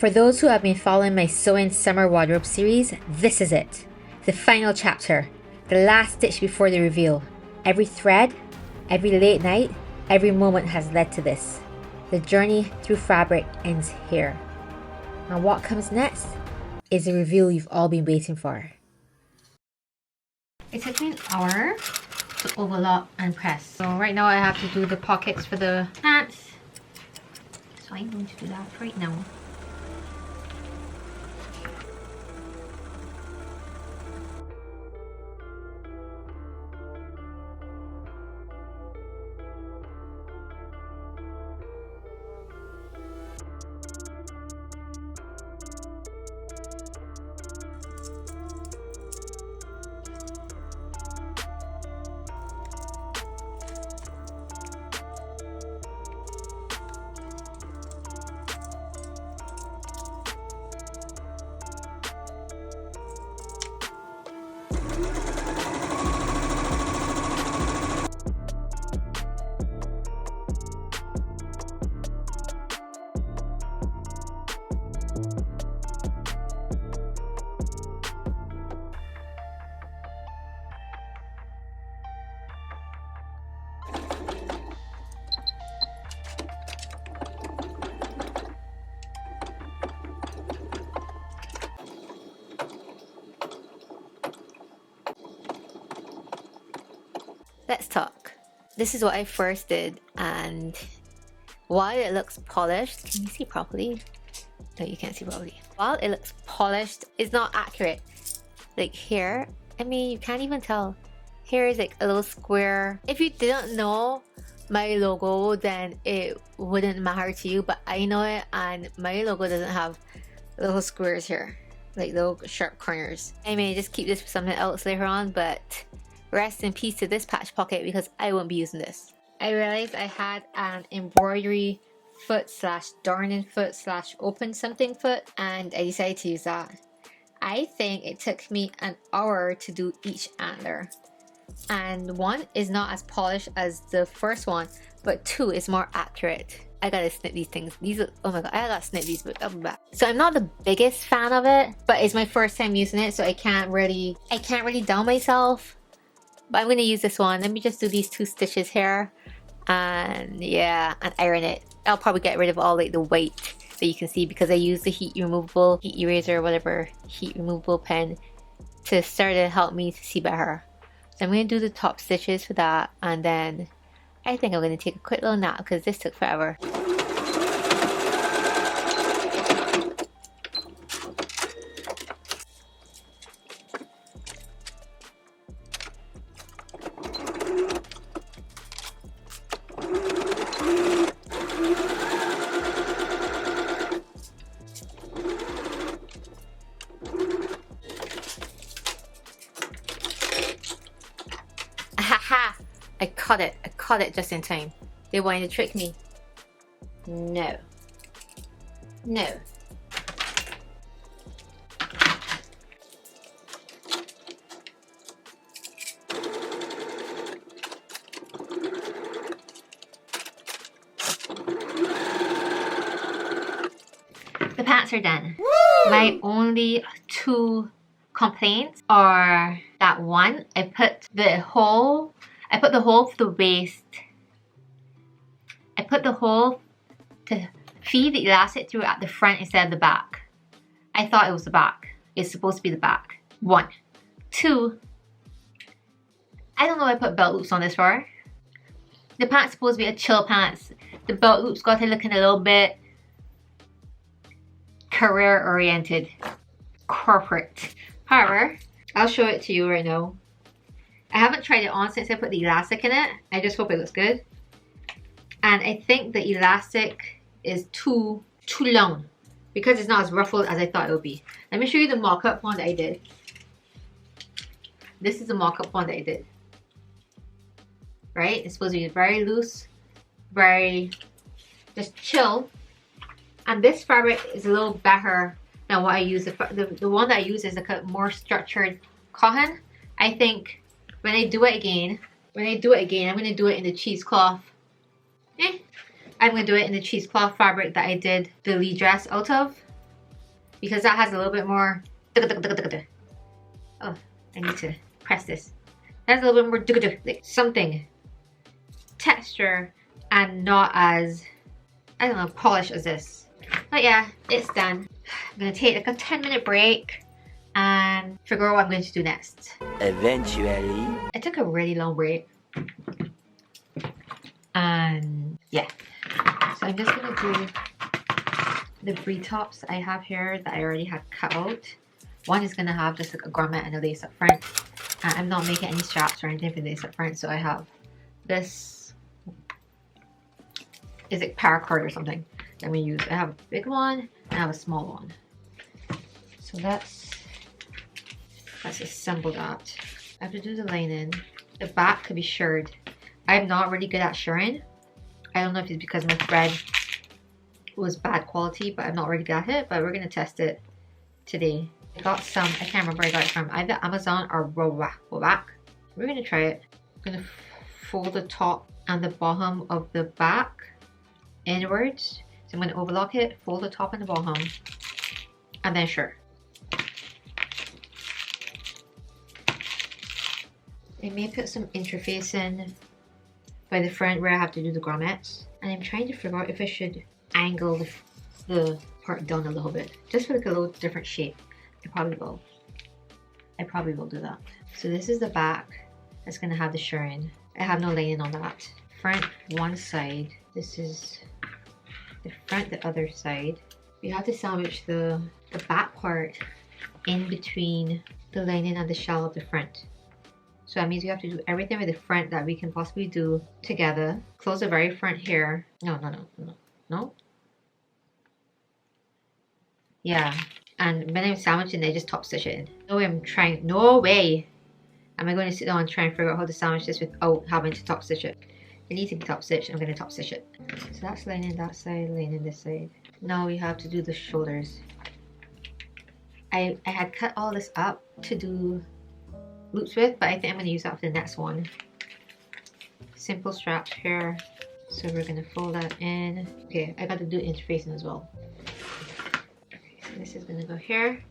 For those who have been following my Sewing Summer Wardrobe series, this is it. The final chapter. The last stitch before the reveal. Every thread, every late night, every moment has led to this. The journey through fabric ends here. And what comes next is the reveal you've all been waiting for. It took me an hour to overlock and press. So right now I have to do the pockets for the pants. So I'm going to do that right now. Let's talk. This is what I first did, and while it looks polished, can you see properly? No, you can't see properly. While it looks polished, it's not accurate. Like here, I mean, you can't even tell. Here is like a little square. If you didn't know my logo, then it wouldn't matter to you, but I know it, and my logo doesn't have little squares here, like little sharp corners. I may just keep this for something else later on, but rest in peace to this patch pocket because I won't be using this. I realized I had an embroidery foot slash darning foot slash open something foot, and I decided to use that. I think it took me an hour to do each antler, and one is not as polished as the first one, but two is more accurate. I gotta snip these things. These are, oh my god, I gotta snip these, but I'll be back. So I'm not the biggest fan of it, but it's my first time using it, so I can't really down myself. But I'm gonna use this one. Let me just do these 2 stitches here, and yeah, and iron it. I'll probably get rid of all like the white that you can see because I use the heat eraser, whatever, heat removable pen to start to help me to see better. So I'm gonna do the top stitches for that, and then I think I'm gonna take a quick little nap because this took forever. I caught it just in time. They wanted to trick me. No. No. The pants are done. Woo! My only 2 complaints are that one, I put the hole for the waist. I put the hole to feed the elastic through at the front instead of the back. I thought it was the back. It's supposed to be the back. 1. 2, I don't know why I put belt loops on this for. The pants supposed to be a chill pants. The belt loops got to looking a little bit career oriented, corporate. However, I'll show it to you right now. I haven't tried it on since I put the elastic in it. I just hope it looks good. And I think the elastic is too long because it's not as ruffled as I thought it would be. Let me show you the mock-up one that I did. This is the mock-up one that I did. Right? It's supposed to be very loose, very just chill. And this fabric is a little better than what I use. The one that I use is a more structured cotton. I think when I do it again, I'm going to do it in the cheesecloth. I'm going to do it in the cheesecloth fabric that I did the Lee dress out of. because that has a little bit more. Oh, I need to press this. That has a little bit more like something texture and not as, I don't know, polished as this. But yeah, it's done. I'm gonna take like a 10-minute break and figure out what I'm going to do next. Eventually. I took a really long break. And yeah. So I'm just gonna do the brie tops I have here that I already had cut out. One is gonna have just like a grommet and a lace up front. And I'm not making any straps or anything for the lace up front, so I have this is it paracord or something that I'm gonna use. I have a big one and I have a small one. So let's assemble that. I have to do the lining. The back could be shirred. I'm not really good at shirring. I don't know if it's because my thread was bad quality, but I'm not really good at it. But we're gonna test it today. I got some, I can't remember where I got it from, either Amazon or Wowak. We're gonna try it. I'm gonna fold the top and the bottom of the back inwards. So I'm gonna overlock it, fold the top and the bottom, and then shirr. I may put some interfacing by the front where I have to do the grommets. And I'm trying to figure out if I should angle the part down a little bit, just for like a little different shape. I probably will. I probably will do that. So this is the back that's gonna have the shirring. I have no lining on that. Front one side. This is the front, the other side. You have to sandwich the back part in between the lining and the shell of the front. So that means you have to do everything with the front that we can possibly do together. Close the very front here. No. Yeah. And when I'm sandwiching, I just top stitch it in. No way I'm trying, no way am I going to sit down and try and figure out how to sandwich this without having to top stitch it. It needs to be top stitched. I'm going to top stitch it. So that's lining that side, lining this side. Now we have to do the shoulders. I had cut all this up to do loops with, but I think I'm going to use that for the next one. Simple straps here. So we're going to fold that in. Okay, I got to do interfacing as well. This is gonna go here.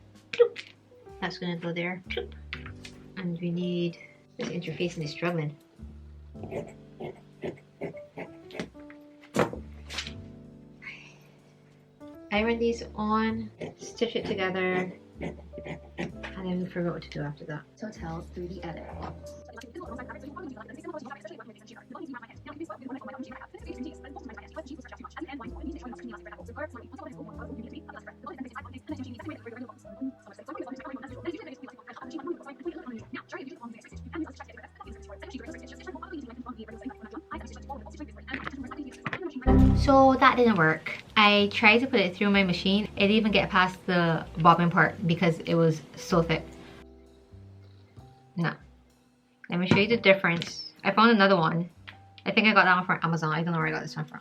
That's gonna go there. And we need this interfacing is struggling. Iron these on, stitch it together, and then we forgot what to do after that. Total 3D edit. So that didn't work. I tried to put it through my machine. It didn't even get past the bobbin part because it was so thick. No. Let me show you the difference. I found another one. I think I got that one from Amazon. I don't know where I got this one from.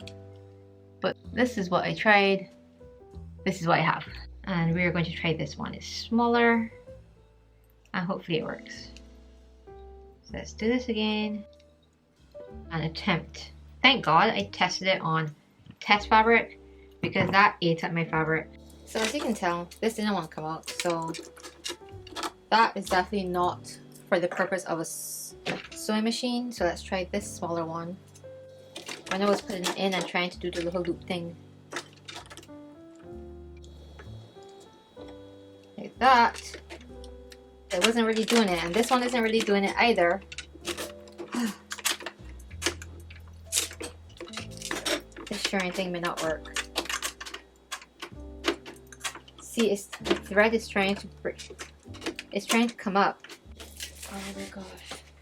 But this is what I tried. This is what I have. And we're going to try this one. It's smaller. And hopefully it works. So let's do this again. And attempt. Thank God I tested it on test fabric because that ate up my fabric. So as you can tell, this didn't want to come out. So that is definitely not for the purpose of a sewing machine. So let's try this smaller one. When I was putting it in and trying to do the little loop thing. Like that. It wasn't really doing it. And this one isn't really doing it either. This shirring thing may not work. See, the thread is trying to break. It's trying to come up. Oh my gosh.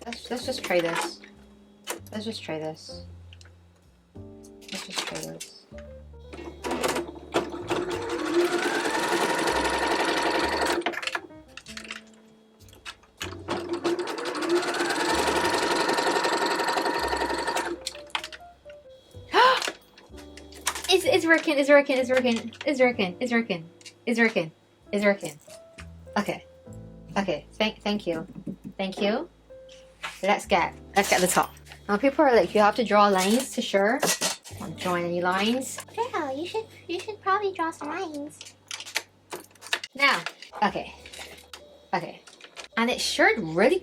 Let's just try this. Let's just try this. Let's just try this. It's working, it's working, it's working, it's working, it's working, it's working, it's working. Okay. Okay, thank you. Thank you. Let's get the top. Now people are like, you have to draw lines to shirr. Not drawing any lines. Yeah, you should probably draw some lines. Now, okay. Okay. And it shirred really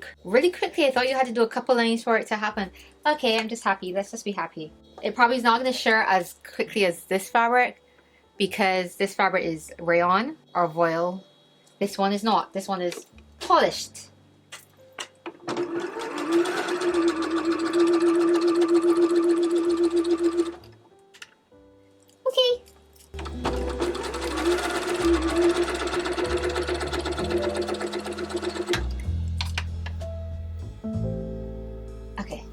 quickly. I thought you had to do a couple lines for it to happen. Okay, I'm just happy. Let's just be happy. It probably is not going to shirr as quickly as this fabric because this fabric is rayon or voile. This one is not. This one is polished. Okay. Okay.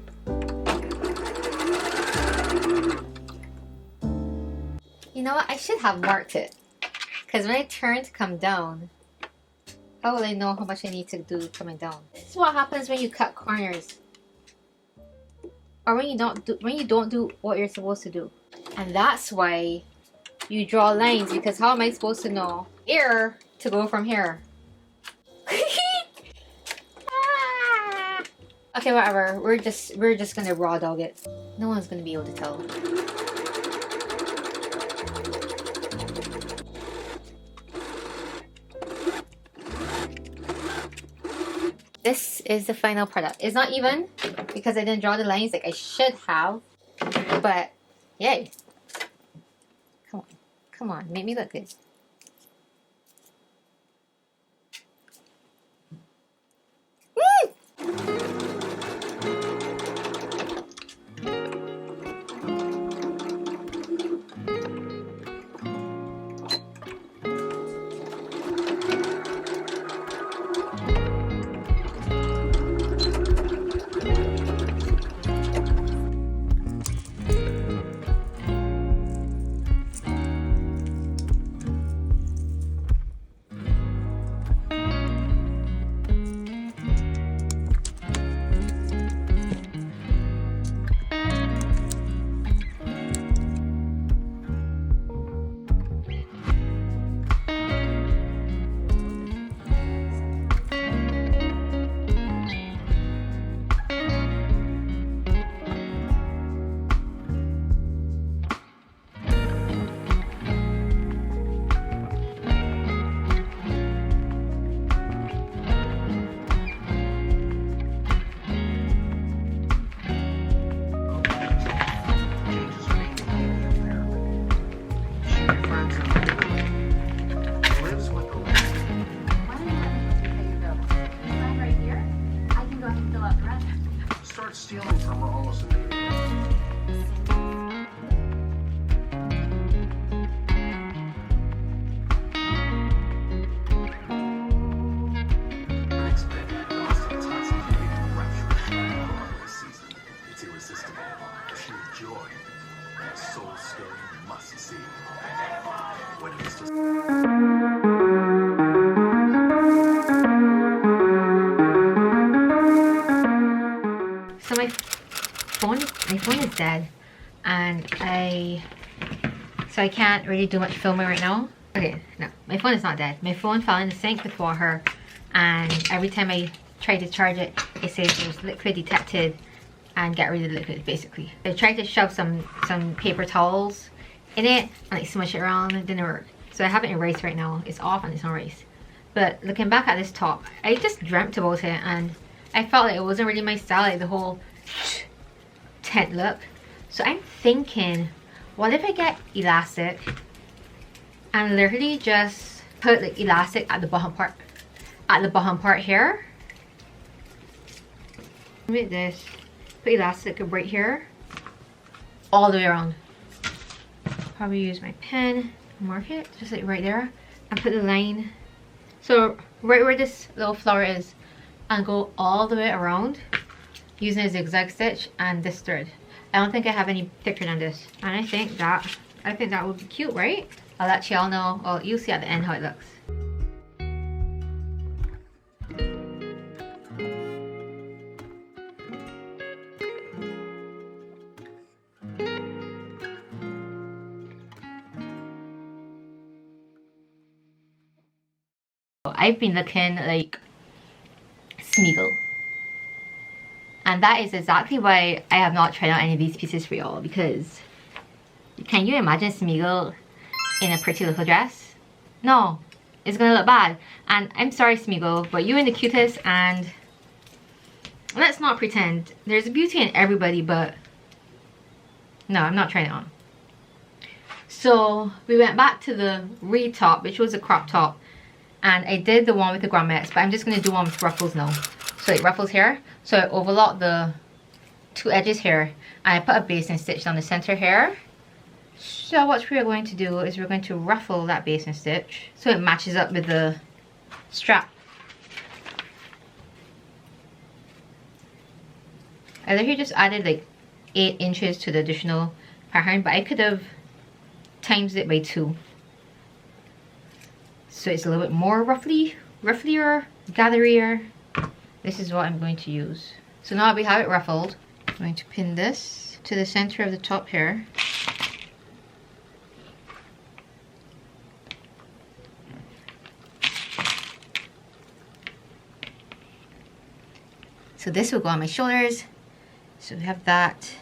You know what? I should have marked it. Because when I turn to come down, how will I know how much I need to do coming down? This is what happens when you cut corners. Or when you don't do what you're supposed to do. And that's why you draw lines, because how am I supposed to know here to go from here? Okay, whatever. We're just gonna raw dog it. No one's gonna be able to tell. This is the final product. It's not even because I didn't draw the lines like I should have, but yay. Come on, make me look good. Stealing from her almost immediately. Unexpected, lost intoxicating rapture of this season. It's irresistible. A sheer joy. A soul-stirring must-see. When it is just... So my phone is dead, and I can't really do much filming right now. Okay, no, my phone is not dead. My phone fell in the sink with water, and every time I try to charge it, it says there's liquid detected, and get rid of the liquid basically. I tried to shove some paper towels in it and like smush it around, it didn't work. So I have it erased right now. It's off and it's not erased. But looking back at this top, I just dreamt about it, and I felt like it wasn't really my style, like the whole tent look. So I'm thinking, what if I get elastic and literally just put like elastic at the bottom part here. With this, put elastic right here, all the way around. Probably use my pen, mark it just like right there, and put the line. So right where this little flower is, and go all the way around using a zigzag stitch and this thread. I don't think I have any thicker than this, and I think that would be cute, right? I'll let y'all know. Well, you'll see at the end how it looks. I've been looking like Smeagol, and that is exactly why I have not tried out any of these pieces for y'all, because can you imagine Smeagol in a pretty little dress? No, it's gonna look bad. And I'm sorry, Smeagol, but you're in the cutest, and let's not pretend. There's beauty in everybody, but no, I'm not trying it on. So we went back to the reed top, which was a crop top, and I did the one with the grommets, but I'm just going to do one with ruffles now. So like ruffles here, so I overlock the two edges here, and I put a basting stitch down the center here. So what we're going to do is we're going to ruffle that basting stitch so it matches up with the strap. I literally just added like 8 inches to the additional pattern, but I could have times it by 2. So it's a little bit more rufflier, gatherier. This is what I'm going to use. So now we have it ruffled, I'm going to pin this to the center of the top here. So this will go on my shoulders. So we have that.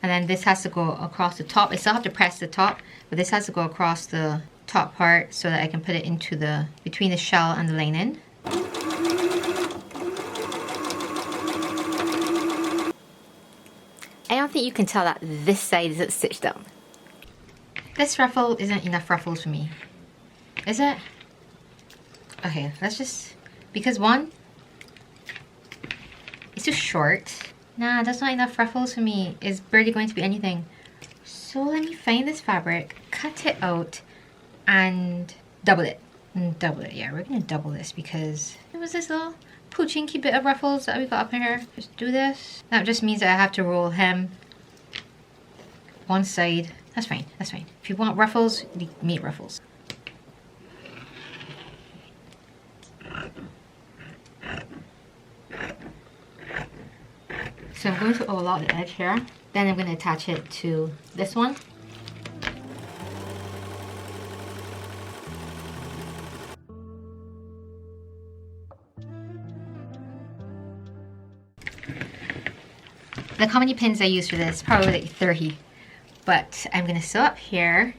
And then this has to go across the top. I still have to press the top, but this has to go across the top part so that I can put it into the, between the shell and the lining. I don't think you can tell that this side isn't stitched down. This ruffle isn't enough ruffles for me. Is it? Okay, let's just, because one, it's too short. Nah, that's not enough ruffles for me. It's barely going to be anything. So let me find this fabric, cut it out, and double it. Double it, yeah, we're gonna double this because it was this little poochinky bit of ruffles that we got up in here. Just do this. That just means that I have to roll hem one side. That's fine, that's fine. If you want ruffles, you make ruffles. So I'm going to overlock the edge here. Then I'm going to attach it to this one. Look how many pins I use for this, probably like 30. But I'm going to sew up here.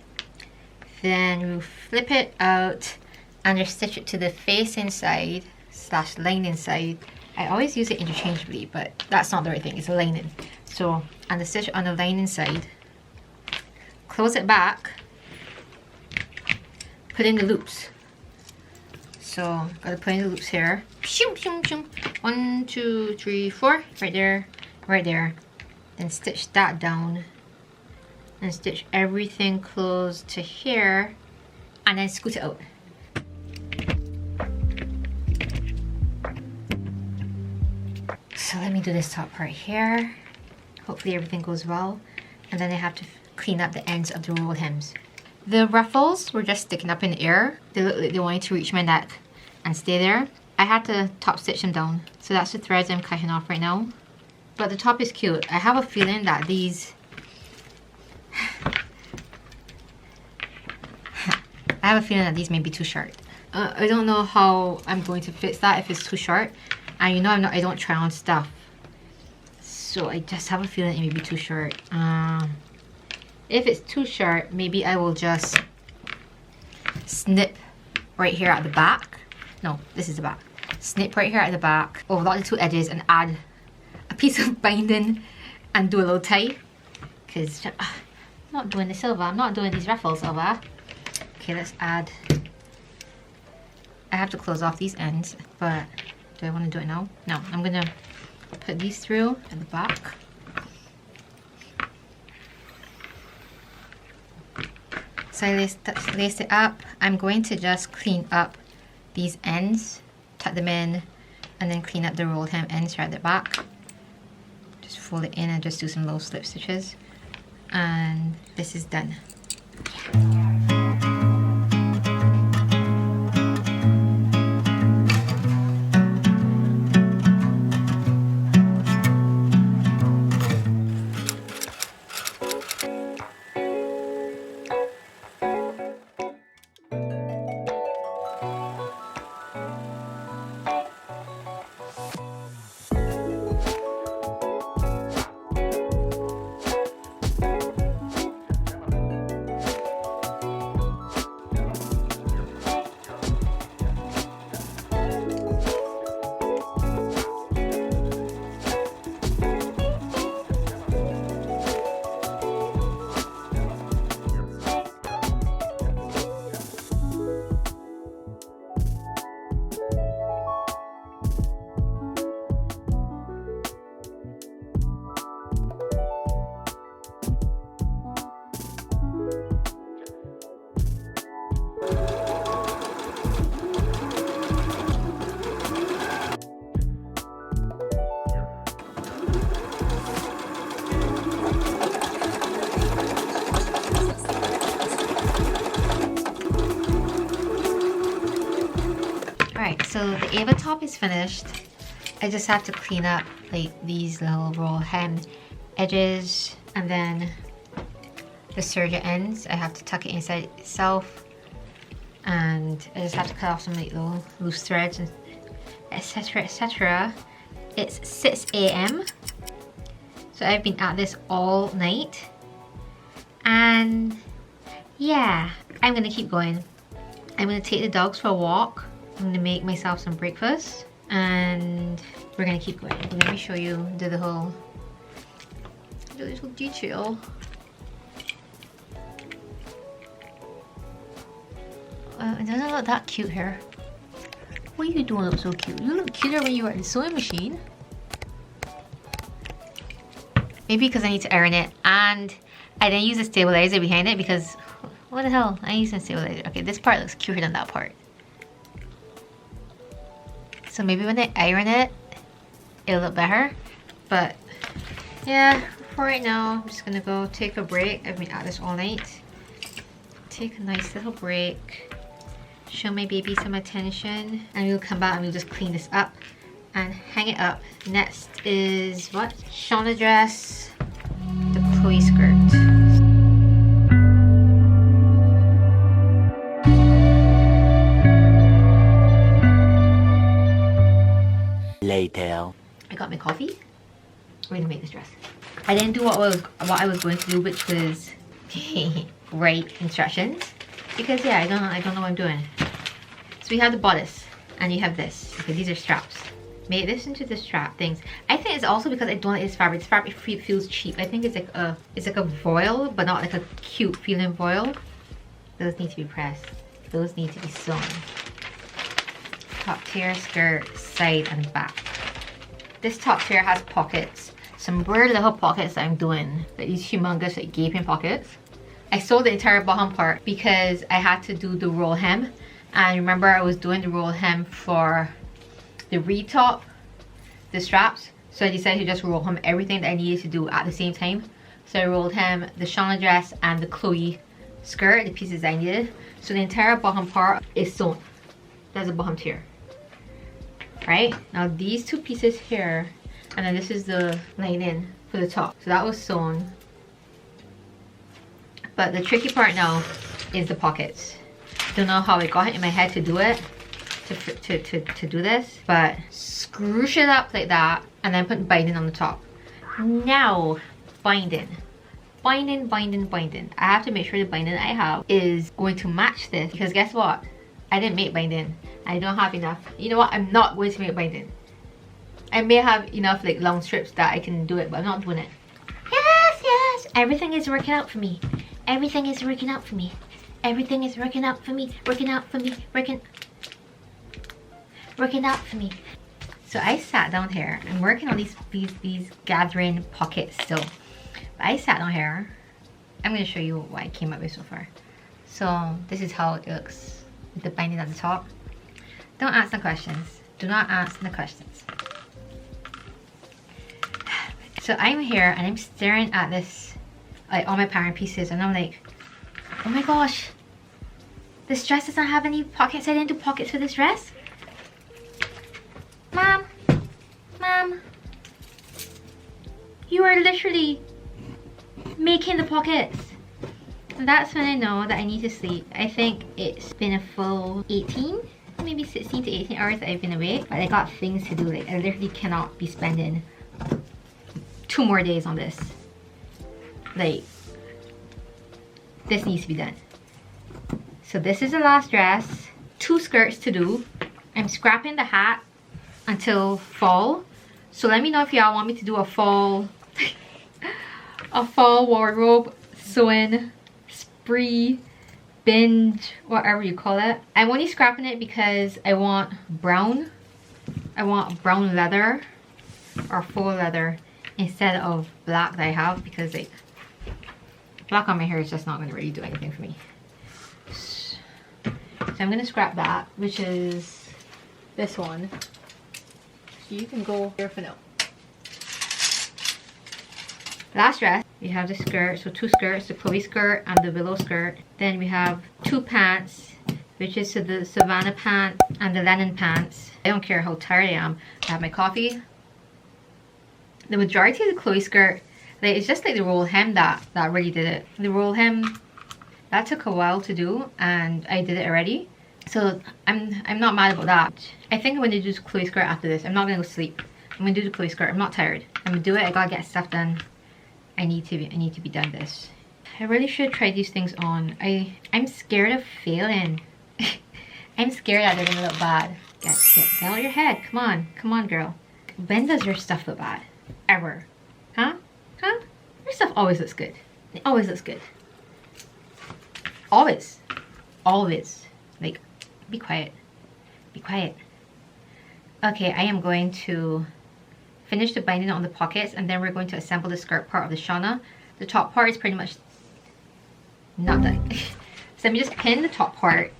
Then we'll flip it out and just stitch it to the face inside / lining side. I always use it interchangeably, but that's not the right thing. It's a lining. So, and the stitch on the lining side, close it back, put in the loops. So, gotta put in the loops here. 1, 2, 3, 4. Right there, right there. Then stitch that down, and stitch everything close to here, and then scoot it out. So let me do this top part here. Hopefully everything goes well. And then I have to clean up the ends of the roll hems. The ruffles were just sticking up in the air. They look like they wanted to reach my neck and stay there. I had to top stitch them down. So that's the threads I'm cutting off right now. But the top is cute. I have a feeling that these... I have a feeling that these may be too short. I don't know how I'm going to fix that if it's too short. And you know I don't try on stuff. So I just have a feeling it may be too short. If it's too short, maybe I will just snip right here at the back. No, this is the back. Snip right here at the back, overlock the two edges, and add a piece of binding and do a little tie. Because I'm not doing the silver, I'm not doing these ruffles, Silver. Okay, let's add. I have to close off these ends, but do I want to do it now? No, I'm gonna put these through at the back. So I laced it up. I'm going to just clean up these ends, tuck them in, and then clean up the rolled hem ends right at the back. Just fold it in and just do some low slip stitches. And this is done. Yeah. So the Ava top is finished. I just have to clean up like these little roll hem edges, and then the serger ends. I have to tuck it inside itself, and I just have to cut off some like little loose threads and etc, etc. It's 6 a.m. so I've been at this all night, and yeah, I'm gonna keep going. I'm gonna take the dogs for a walk. I'm gonna make myself some breakfast, and we're gonna keep going. Let me show you the little detail. It doesn't look that cute here. What are you doing look so cute? You look cuter when you were at the sewing machine. Maybe because I need to iron it, and I didn't use a stabilizer behind it because what the hell? I used a stabilizer. Okay, this part looks cuter than that part. So maybe when I iron it, it'll look better. But yeah, for right now, I'm just gonna go take a break. I've been at this all night. Take a nice little break. Show my baby some attention, and we'll come back and we'll just clean this up and hang it up. Next is what? Shona dress, the Chloe skirt. Later. I got my coffee. We're gonna make this dress. I didn't do what I was going to do, which was write instructions, because yeah, I don't know what I'm doing. So we have the bodice, and you have this. Okay, these are straps. Made this into the strap things. I think it's also because I don't like this fabric. This fabric feels cheap. I think it's like a voile, but not like a cute feeling voile. Those need to be pressed. Those need to be sewn. Top tier skirt, side and back. This top tier has pockets. Some weird little pockets that I'm doing. Like these humongous like gaping pockets. I sewed the entire bottom part because I had to do the roll hem. And remember, I was doing the roll hem for the re-top, the straps. So I decided to just roll hem everything that I needed to do at the same time. So I rolled hem the Shona dress and the Chloe skirt, the pieces I needed. So the entire bottom part is sewn. That's the bottom tier. Right? Now these two pieces here, and then this is the lining for the top. So that was sewn. But the tricky part now is the pockets. Don't know how I got it in my head to do it, to do this, but scrooge it up like that and then put binding on the top. Now, binding. Binding. I have to make sure the binding I have is going to match this, because guess what? I didn't make binding. I don't have enough. You know what? I'm not going to make binding. I may have enough like long strips that I can do it, but I'm not doing it. Yes. Everything is working out for me. Everything is working out for me. Everything is working out for me. Working out for me. Working out for me. So I sat down here. I'm working on these gathering pockets still. But I sat down here. I'm going to show you what I came up with so far. So this is how it looks with the binding at the top. Don't ask the questions. Do not ask the questions. So I'm here and I'm staring at this, like all my pattern pieces, and I'm like, oh my gosh, this dress doesn't have any pockets. I didn't do pockets for this dress. Mom, you are literally making the pockets. And that's when I know that I need to sleep. I think it's been a full 18, maybe 16 to 18 hours that I've been awake, but I got things to do. Like I literally cannot be spending 2 more days on this. Like, this needs to be done. So this is the last dress. 2 skirts to do. I'm scrapping the hat until fall. So let me know if y'all want me to do a fall wardrobe sewing spree, binge, whatever you call it. I'm only scrapping it because I want brown leather or faux leather instead of black that I have, because like black on my hair is just not going to really do anything for me. So I'm going to scrap that, which is this one. So you can go here for now. Last dress, we have the skirt, so 2 skirts, the Chloe skirt and the willow skirt. Then we have 2 pants, which is to the Savannah pants and the linen pants. I don't care how tired I am. I have my coffee. The majority of the Chloe skirt, like, it's just like the roll hem that really did it. The roll hem, that took a while to do, and I did it already. So I'm not mad about that. I think I'm going to do the Chloe skirt after this. I'm not going to go sleep. I'm going to do the Chloe skirt. I'm not tired. I'm going to do it. I gotta get stuff done. I need to be done this. I really should try these things on. I'm scared of failing. I'm scared that they're gonna look bad. Get out your head. Come on, girl. When does your stuff look bad? Ever? Huh? Your stuff always looks good. It always looks good. Always. Like, be quiet. Be quiet. Okay, I am going to finish the binding on the pockets, and then we're going to assemble the skirt part of the Shona. The top part is pretty much not done. So let me just pin the top part.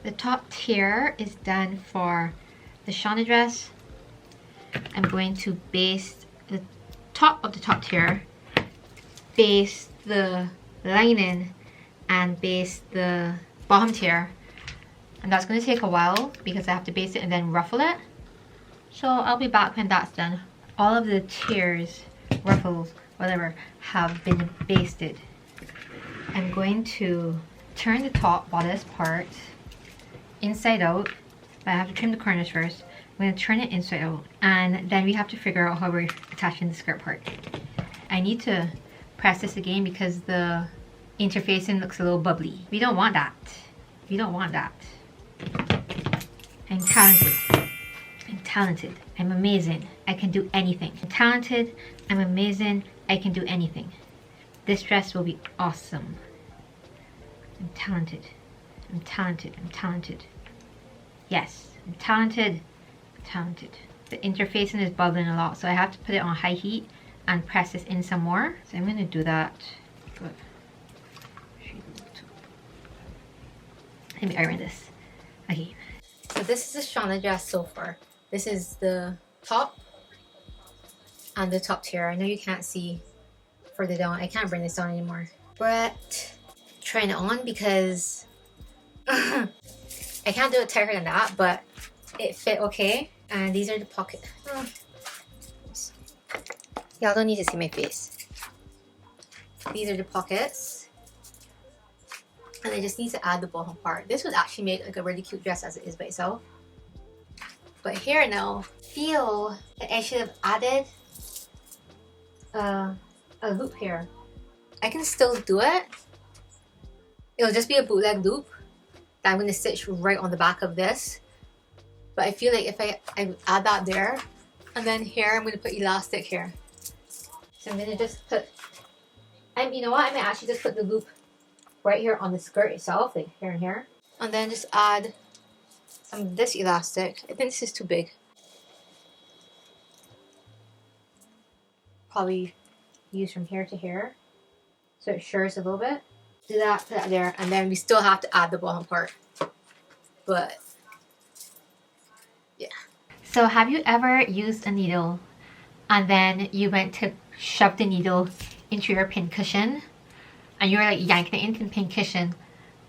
The top tier is done for the Shona dress. I'm going to base the top of the top tier, base the lining, and base the bottom tier. And that's going to take a while because I have to base it and then ruffle it. So I'll be back when that's done. All of the tiers, ruffles, whatever, have been basted. I'm going to turn the top bodice part inside out, but I have to trim the corners first. I'm going to turn it inside out, and then we have to figure out how we're attaching the skirt part. I need to press this again because the interfacing looks a little bubbly. We don't want that. We don't want that. I'm talented. I'm talented. I'm amazing. I can do anything. I'm talented. I'm amazing. I can do anything. This dress will be awesome. I'm talented. I'm talented. I'm talented. Yes, I'm talented. I'm talented. The interfacing is bubbling a lot, so I have to put it on high heat and press this in some more. So I'm going to do that. But let me iron this. Okay. So this is the Shona dress so far. This is the top and the top tier. I know you can't see further down. I can't bring this down anymore. But trying it on because I can't do it tighter than that, but it fit okay. And these are the pockets. Y'all don't need to see my face. These are the pockets. And I just need to add the bottom part. This would actually make like a really cute dress as it is by itself. But here now, feel that I should have added a loop here. I can still do it. It'll just be a bootleg loop that I'm going to stitch right on the back of this. But I feel like if I add that there, and then here I'm going to put elastic here. So I'm going to just put, and you know what, I might actually just put the loop right here on the skirt itself, like here and here. And then just add some of this elastic. I think this is too big. Probably use from here to here, so it shirts a little bit. Do that, put that there, and then we still have to add the bottom part. But yeah. So have you ever used a needle and then you went to shove the needle into your pin cushion and you're like yanking it into the pin cushion,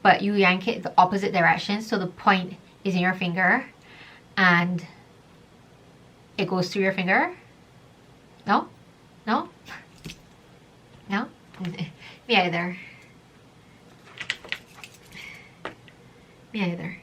but you yank it the opposite direction, so the point is in your finger and it goes through your finger? No? No? No? Me either. Me either.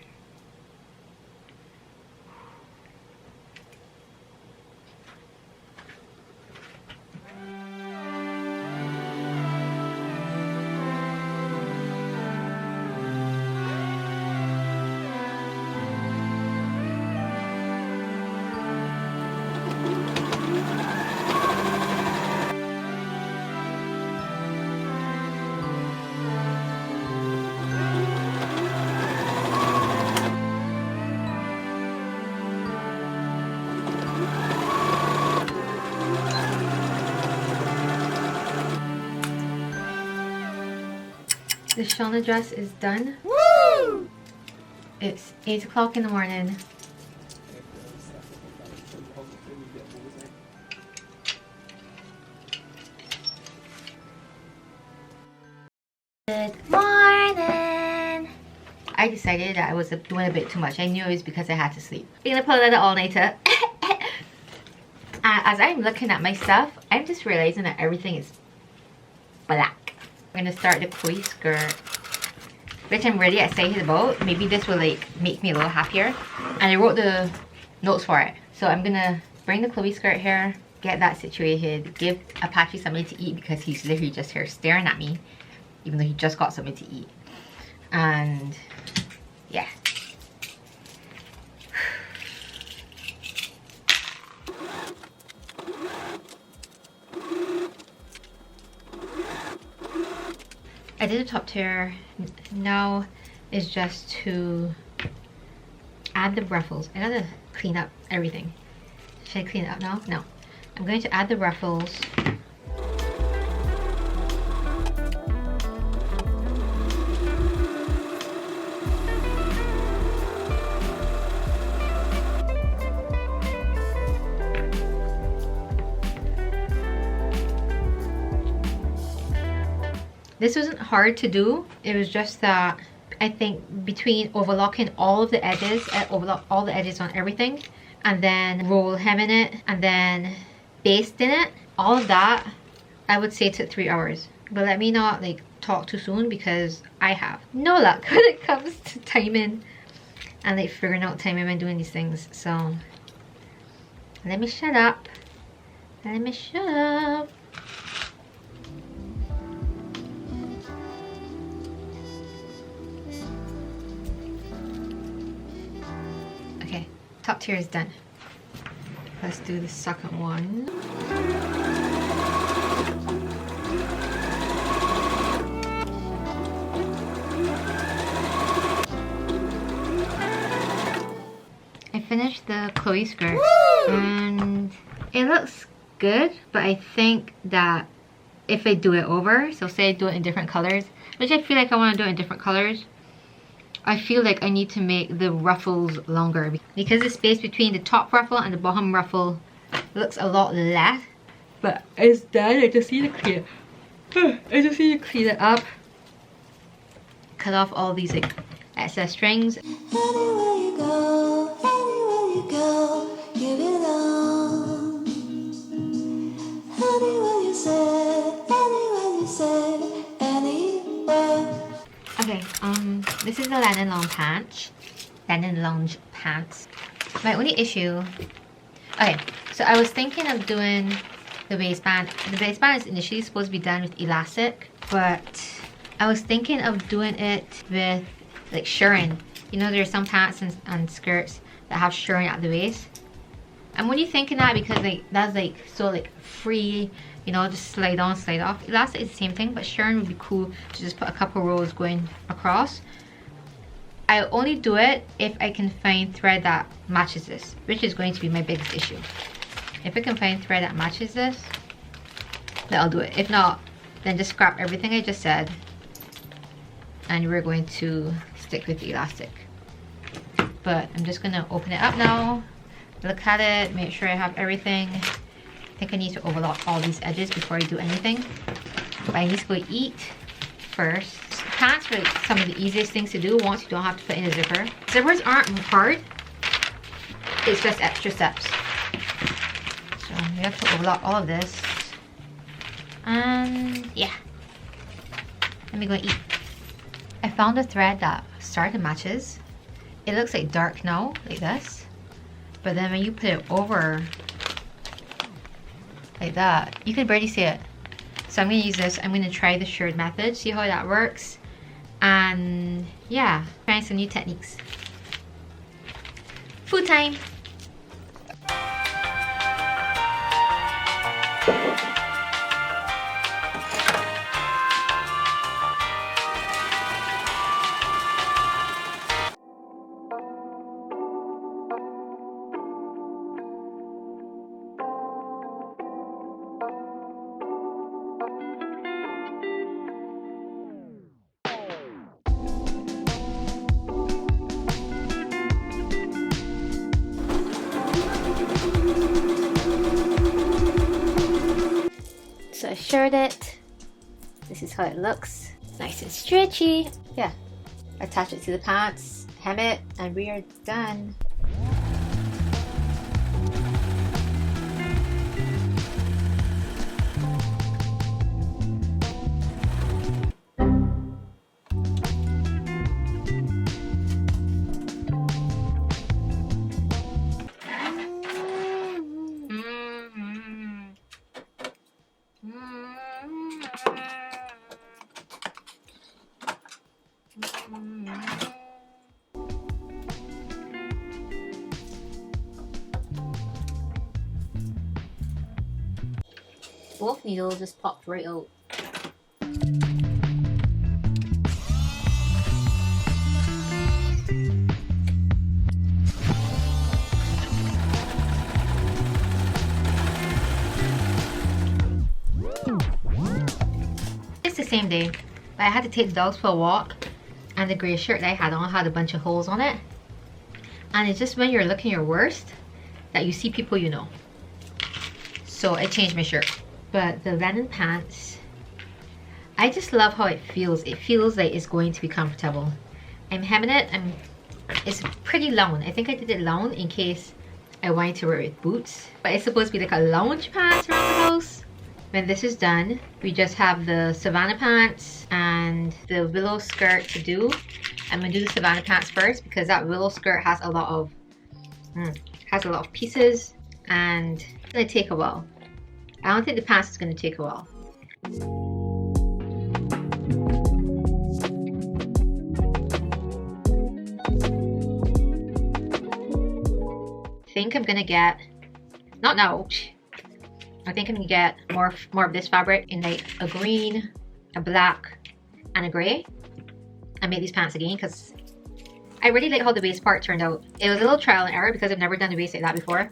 The Shona dress is done. Woo! It's 8 o'clock in the morning. Good morning! I decided that I was doing a bit too much. I knew it was because I had to sleep. We're gonna pull out the all-nighter. As I'm looking at my stuff, I'm just realizing that everything is black. I'm gonna start the Chloe skirt, which I'm really excited about. Maybe this will like make me a little happier. And I wrote the notes for it. So I'm gonna bring the Chloe skirt here, get that situated, give Apache something to eat because he's literally just here staring at me, even though he just got something to eat. And yeah. I did the top tier. Now is just to add the ruffles. I gotta clean up everything. Should I clean it up now? No. I'm going to add the ruffles. This wasn't hard to do. It was just that I think between overlocking all of the edges, overlock all the edges on everything, and then roll hem in it, and then baste in it, all of that, I would say took 3 hours. But let me not like talk too soon because I have no luck when it comes to timing and like figuring out timing when doing these things. So let me shut up. Let me shut up. Okay, top tier is done. Let's do the second one. I finished the Chloe skirt. Woo! And it looks good, but I think that if I do it over, so say I do it in different colors, which I feel like I want to do it in different colors, I feel like I need to make the ruffles longer because the space between the top ruffle and the bottom ruffle looks a lot less. But it's done. I just need to clean it. I just need to clean it up. Cut off all these like excess strings. Anywhere you go, you belong. Anywhere you say, anywhere. Okay, this is the linen long pants. Linen lounge pants. My only issue... Okay, so I was thinking of doing the waistband. The waistband is initially supposed to be done with elastic, but I was thinking of doing it with like shirring. You know, there are some pants and skirts that have shirring at the waist. I'm only thinking that because like that's like so like free, you know, just slide on, slide off. Elastic is the same thing, but shirring would be cool to just put a couple rows going across. I only do it if I can find thread that matches this, which is going to be my biggest issue. If I can find thread that matches this, then I'll do it. If not, then just scrap everything I just said and we're going to stick with the elastic. But I'm just gonna open it up now, look at it, make sure I have everything. I think I need to overlock all these edges before I do anything. But I need to go eat first. Pants are some of the easiest things to do once you don't have to put in a zipper. Zippers aren't hard, it's just extra steps. So we have to overlock all of this. And yeah, let me go eat. I found a thread that started matches. It looks like dark now, like this. But then when you put it over like that, you can barely see it. So I'm gonna use this. I'm gonna try the shirred method, see how that works. And yeah, trying some new techniques. Food time! shirt it. This is how it looks. Nice and stretchy. Yeah. Attach it to the pants, hem it, and we are done. Both needles just popped right out. It's the same day, but I had to take the dogs for a walk, and the grey shirt that I had on had a bunch of holes on it. And it's just when you're looking your worst that you see people you know. So I changed my shirt. But the linen pants, I just love how it feels. It feels like it's going to be comfortable. I'm hemming it, it's pretty long. I think I did it long in case I wanted to wear it with boots. But it's supposed to be like a lounge pants around the house. When this is done, we just have the Savannah pants and the willow skirt to do. I'm gonna do the Savannah pants first because that willow skirt has a lot of pieces and it's gonna take a while. I don't think the pants is gonna take a while. I think I'm gonna get, not now, I think I'm gonna get more of this fabric in like a green, a black, and a grey, and make these pants again because I really like how the waist part turned out. It was a little trial and error because I've never done the waist like that before.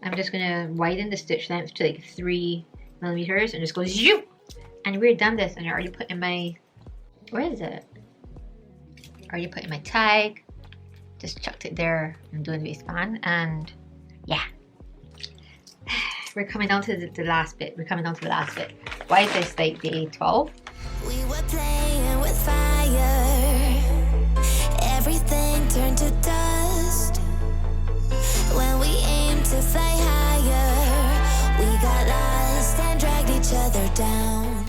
I'm just gonna widen the stitch length to like 3 millimeters and just go zoop. And we're done this, and I already put in my, where is it? Already put in my tag. Just chucked it there. I'm doing the waistband, and yeah. We're coming down to the last bit. We're coming down to the last bit. Why is this like day 12? We were playing with fire. Everything turned to dust. When we aimed to fly higher, we got lost and dragged each other down.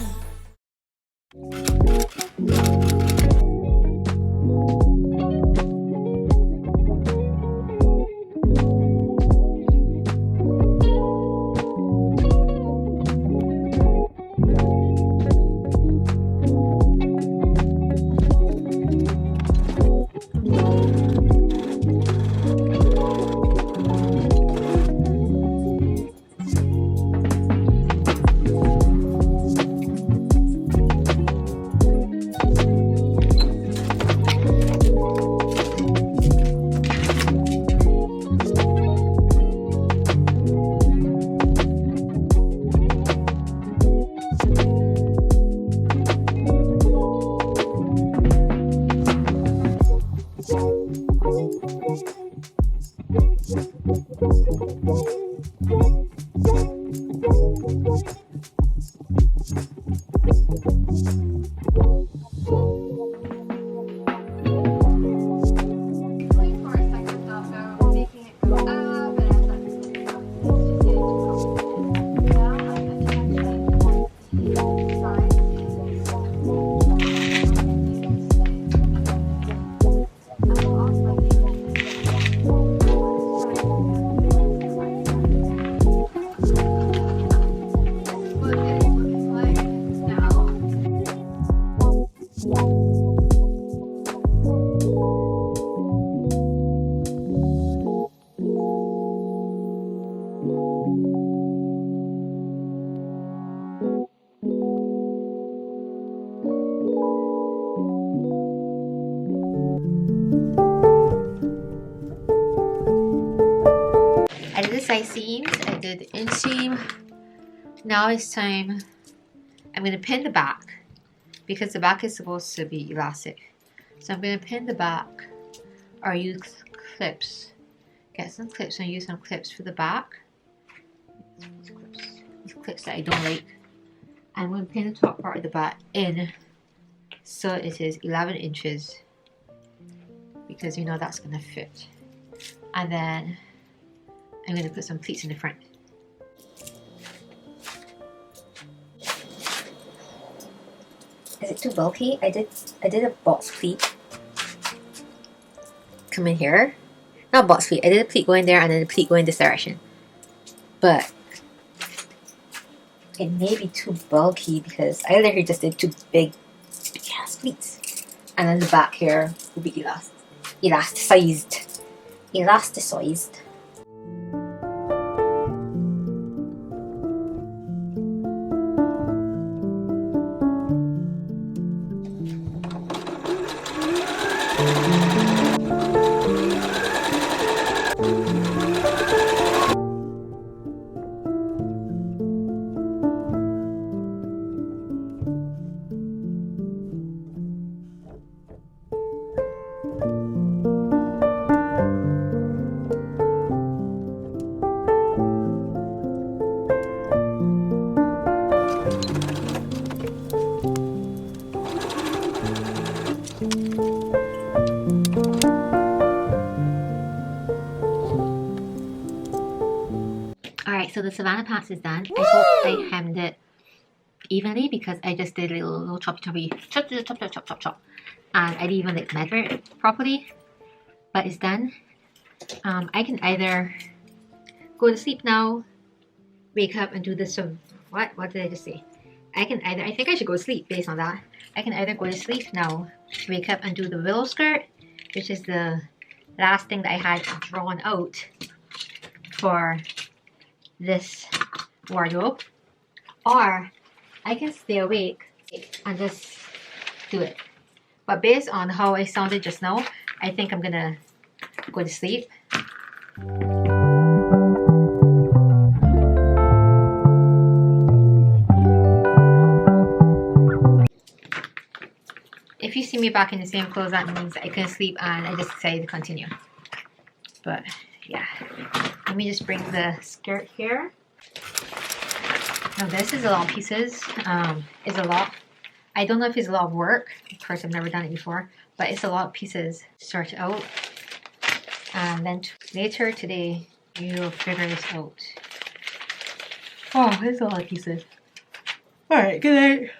I did the side seams, I did the inseam. Now it's time, I'm going to pin the back because the back is supposed to be elastic. So I'm going to pin the back or use clips. Get some clips and use some clips for the back. These clips that I don't like. I'm going to pin the top part of the bat in so it is 11 inches because you know that's going to fit. And then I'm going to put some pleats in the front. Is it too bulky? I did a box pleat. Come in here. Not box pleat. I did a pleat going there and then a pleat going this direction. But it may be too bulky because I literally just did two big ass pleats. And then the back here will be elasticized. Elasticized. Alright, so the Savannah pants is done. I hope I hemmed it evenly because I just did a little choppy chop. And I didn't even like measure it properly. But it's done. I can either go to sleep now, wake up and do this. What did I just say? I think I should go to sleep based on that. I can either go to sleep now, wake up and do the willow skirt, which is the last thing that I had drawn out for this wardrobe, or I can stay awake and just do it. But based on how I sounded just now, I think I'm gonna go to sleep. If you see me back in the same clothes, that means I couldn't sleep and I just decided to continue. But yeah, let me just bring the skirt here. Now this is a lot of pieces. It's a lot. I don't know if it's a lot of work. Of course, I've never done it before, but it's a lot of pieces to start out. And then later today, you'll figure this out. Oh, it's a lot of pieces. Alright, good night.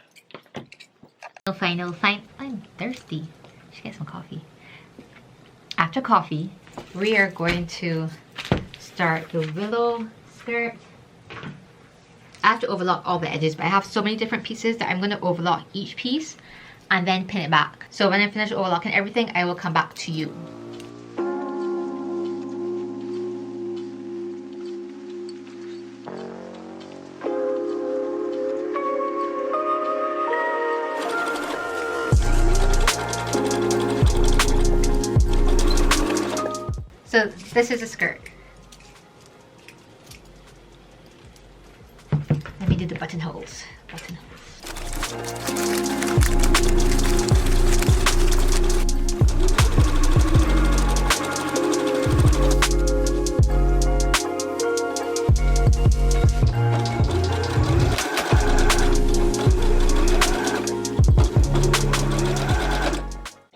Final. I'm thirsty. I should get some coffee. After coffee, we are going to start the willow skirt. I have to overlock all the edges, but I have so many different pieces that I'm going to overlock each piece and then pin it back. So when I finish overlocking everything, I will come back to you. So this is a skirt. Let me do the buttonholes.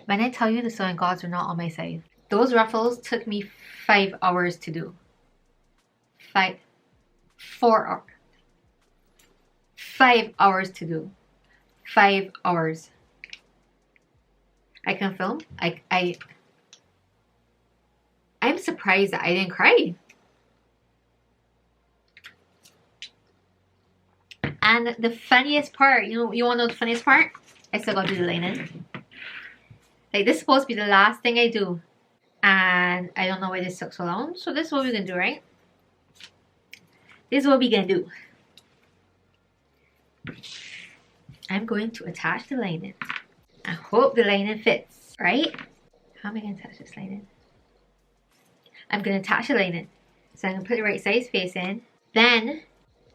When I tell you the sewing gods are not on my side. Those ruffles took me 5 hours to do. 4 hours. 5 hours to do. 5 hours. I can film. I'm surprised that I didn't cry. And the funniest part, you wanna know the funniest part? I still gotta do the linen. Like, this is supposed to be the last thing I do. And I don't know why this took so long. So this is what we're gonna do, right? This is what we're gonna do. I'm going to attach the linen. I hope the linen fits, right? How am I gonna attach this linen? I'm gonna attach the linen. So I'm gonna put the right size face in. Then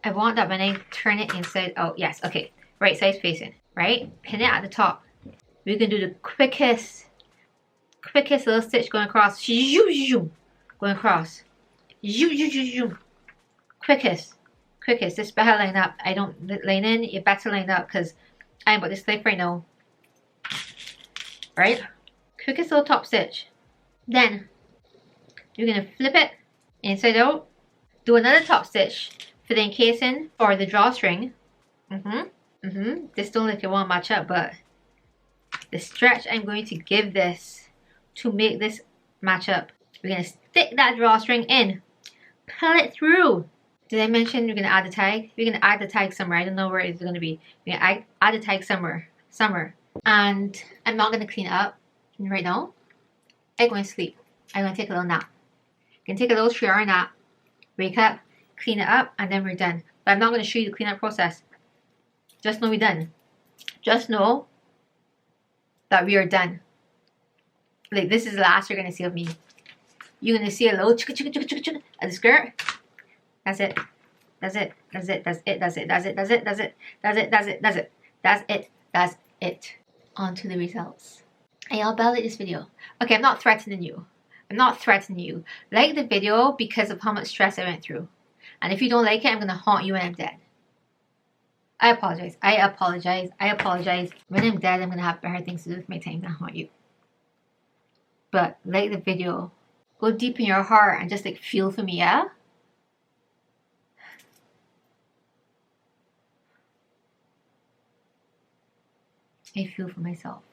I want that when I turn it inside out. Yes, okay. Right size face in, right? Pin it at the top. We're gonna do the quickest little stitch going across. Going across. Quickest. Quickest, just better line up. I don't line in, you better line up because I'm about to slip right now. Right? Quickest little top stitch. Then you're gonna flip it inside out. Do another top stitch for the encasing or the drawstring. Just don't if you want to match up, but the stretch I'm going to give this to make this match up. We're gonna stick that drawstring in, pull it through. Did I mention we're gonna add the tag? We're gonna add the tag somewhere. I don't know where it's gonna be. We're gonna add the tag somewhere. And I'm not gonna clean it up right now. I'm going to sleep. I'm gonna take a little nap. I'm gonna take a little 3-hour nap, wake up, clean it up, and then we're done. But I'm not gonna show you the cleanup process. Just know we're done. Just know that we are done. Like, this is the last you're gonna see of me. You're gonna see a little chicka chicka chicka chicka chicka at the skirt. That's it. That's it. That's it. That's it. That's it. That's it. That's it. That's it. That's it. That's it. That's it. That's it. That's it. On to the results. And y'all better like this video. Okay, I'm not threatening you. I'm not threatening you. Like the video because of how much stress I went through. And if you don't like it, I'm gonna haunt you when I'm dead. I apologize. I apologize. I apologize. When I'm dead, I'm gonna have better things to do with my time than haunt you. But like the video. Go deep in your heart and just like feel for me, yeah? I feel for myself.